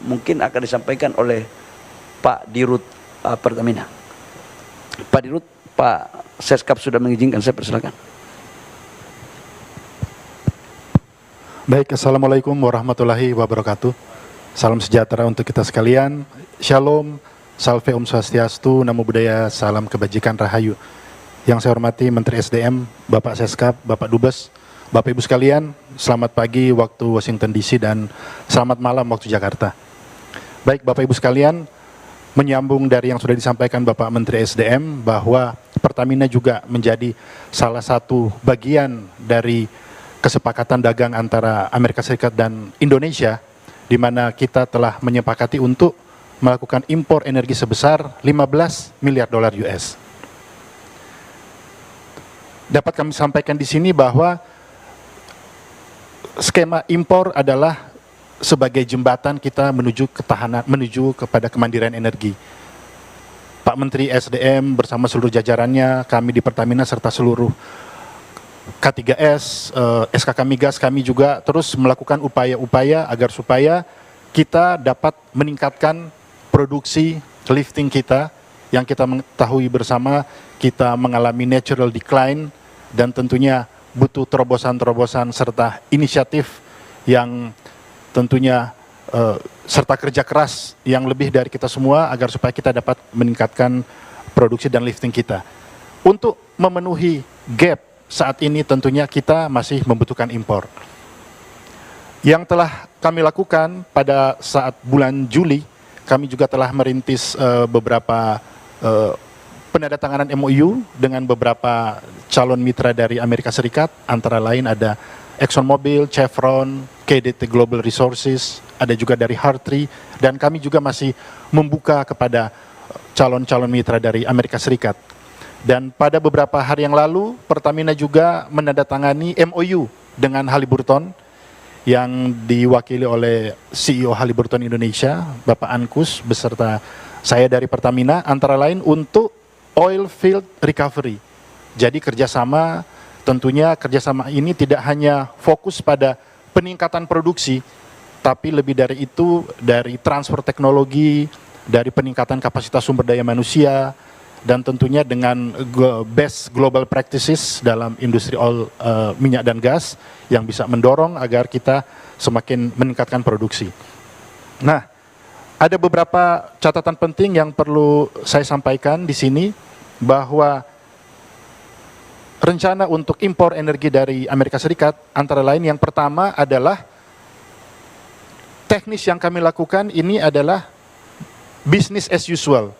mungkin akan disampaikan oleh Pak Dirut Pertamina. Pak Dirut, Pak Seskap sudah mengizinkan, saya persilakan. Baik, Assalamualaikum warahmatullahi wabarakatuh. Salam sejahtera untuk kita sekalian. Shalom, salve Om Swastiastu, Namo Buddhaya, salam kebajikan rahayu. Yang saya hormati Menteri SDM, Bapak Seskap, Bapak Dubes, Bapak Ibu sekalian, selamat pagi waktu Washington DC dan selamat malam waktu Jakarta. Baik Bapak Ibu sekalian, menyambung dari yang sudah disampaikan Bapak Menteri SDM bahwa Pertamina juga menjadi salah satu bagian dari kesepakatan dagang antara Amerika Serikat dan Indonesia, di mana kita telah menyepakati untuk melakukan impor energi sebesar 15 miliar dolar US. Dapat kami sampaikan di sini bahwa skema impor adalah sebagai jembatan kita menuju ketahanan, menuju kepada kemandirian energi. Pak Menteri SDM bersama seluruh jajarannya, kami di Pertamina serta seluruh K3S, SKK Migas, kami juga terus melakukan upaya-upaya agar supaya kita dapat meningkatkan produksi lifting kita, yang kita mengetahui bersama kita mengalami natural decline dan tentunya butuh terobosan-terobosan serta inisiatif yang tentunya serta kerja keras yang lebih dari kita semua agar supaya kita dapat meningkatkan produksi dan lifting kita. Untuk memenuhi gap saat ini tentunya kita masih membutuhkan impor. Yang telah kami lakukan pada saat bulan Juli, kami juga telah merintis beberapa penandatanganan MOU dengan beberapa calon mitra dari Amerika Serikat, antara lain ada ExxonMobil, Chevron, KDT Global Resources, ada juga dari Hartree, dan kami juga masih membuka kepada calon-calon mitra dari Amerika Serikat. Dan pada beberapa hari yang lalu, Pertamina juga menandatangani MOU dengan Halliburton yang diwakili oleh CEO Halliburton Indonesia, Bapak Ankus, beserta saya dari Pertamina, antara lain untuk oil field recovery. Jadi kerjasama, tentunya kerjasama ini tidak hanya fokus pada peningkatan produksi, tapi lebih dari itu, dari transfer teknologi, dari peningkatan kapasitas sumber daya manusia, dan tentunya dengan best global practices dalam industri oil, minyak dan gas yang bisa mendorong agar kita semakin meningkatkan produksi. Nah, ada beberapa catatan penting yang perlu saya sampaikan di sini, bahwa rencana untuk impor energi dari Amerika Serikat antara lain yang pertama adalah teknis yang kami lakukan ini adalah business as usual.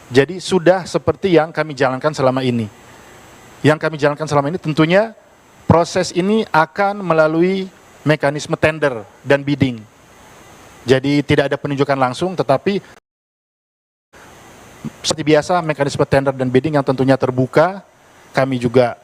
Jadi sudah seperti yang kami jalankan selama ini. Yang kami jalankan selama ini tentunya proses ini akan melalui mekanisme tender dan bidding. Jadi tidak ada penunjukan langsung, tetapi seperti biasa mekanisme tender dan bidding yang tentunya terbuka. Kami juga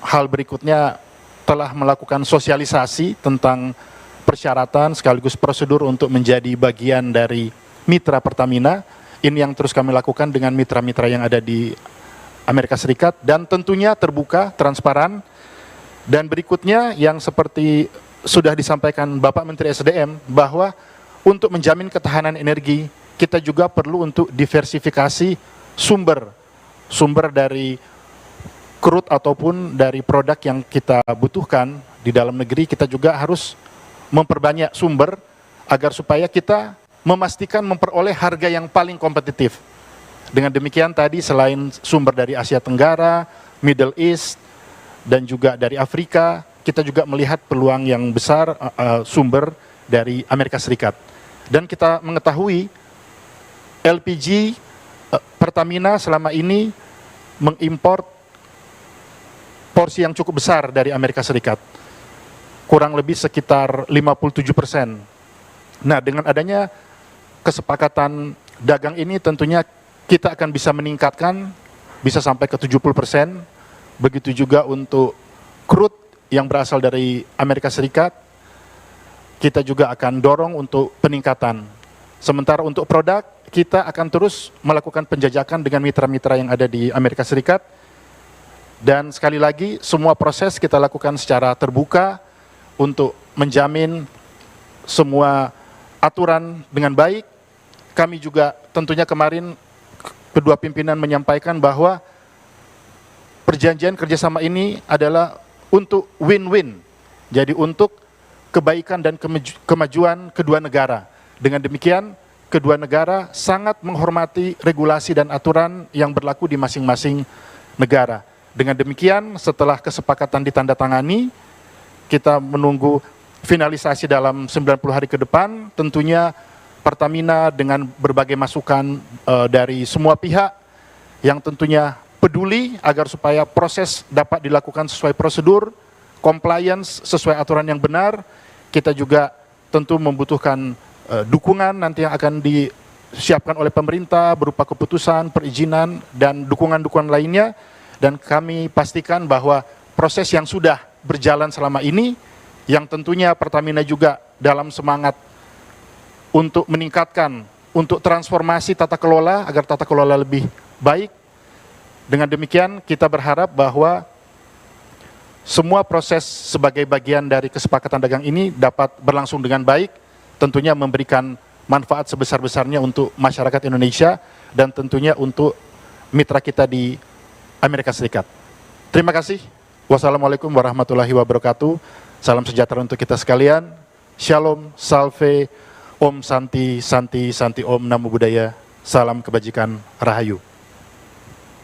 hal berikutnya telah melakukan sosialisasi tentang persyaratan sekaligus prosedur untuk menjadi bagian dari mitra Pertamina. Ini yang terus kami lakukan dengan mitra-mitra yang ada di Amerika Serikat dan tentunya terbuka, transparan. Dan berikutnya yang seperti sudah disampaikan Bapak Menteri SDM, bahwa untuk menjamin ketahanan energi kita juga perlu untuk diversifikasi sumber dari crude ataupun dari produk yang kita butuhkan di dalam negeri. Kita juga harus memperbanyak sumber agar supaya kita memastikan memperoleh harga yang paling kompetitif. Dengan demikian tadi selain sumber dari Asia Tenggara, Middle East, dan juga dari Afrika, kita juga melihat peluang yang besar sumber dari Amerika Serikat. Dan kita mengetahui LPG Pertamina selama ini mengimpor porsi yang cukup besar dari Amerika Serikat. Kurang lebih sekitar 57%. Nah, dengan adanya kesepakatan dagang ini tentunya kita akan bisa meningkatkan, bisa sampai ke 70%. Begitu juga untuk crude yang berasal dari Amerika Serikat, kita juga akan dorong untuk peningkatan. Sementara untuk produk, kita akan terus melakukan penjajakan dengan mitra-mitra yang ada di Amerika Serikat. Dan sekali lagi, semua proses kita lakukan secara terbuka untuk menjamin semua aturan dengan baik. Kami juga tentunya kemarin kedua pimpinan menyampaikan bahwa perjanjian kerjasama ini adalah untuk win-win. Jadi untuk kebaikan dan kemajuan kedua negara. Dengan demikian, kedua negara sangat menghormati regulasi dan aturan yang berlaku di masing-masing negara. Dengan demikian, setelah kesepakatan ditandatangani, kita menunggu finalisasi dalam 90 hari ke depan. Tentunya Pertamina dengan berbagai masukan dari semua pihak yang tentunya peduli agar supaya proses dapat dilakukan sesuai prosedur, compliance sesuai aturan yang benar. Kita juga tentu membutuhkan dukungan nanti yang akan disiapkan oleh pemerintah berupa keputusan, perizinan, dan dukungan-dukungan lainnya. Dan kami pastikan bahwa proses yang sudah berjalan selama ini, yang tentunya Pertamina juga dalam semangat untuk meningkatkan, untuk transformasi tata kelola agar tata kelola lebih baik. Dengan demikian kita berharap bahwa semua proses sebagai bagian dari kesepakatan dagang ini dapat berlangsung dengan baik, tentunya memberikan manfaat sebesar-besarnya untuk masyarakat Indonesia dan tentunya untuk mitra kita di Amerika Serikat. Terima kasih. Wassalamualaikum warahmatullahi wabarakatuh. Salam sejahtera untuk kita sekalian. Shalom, salve, Om Santi, Santi, Santi Om, Namo Buddhaya. Salam kebajikan, Rahayu.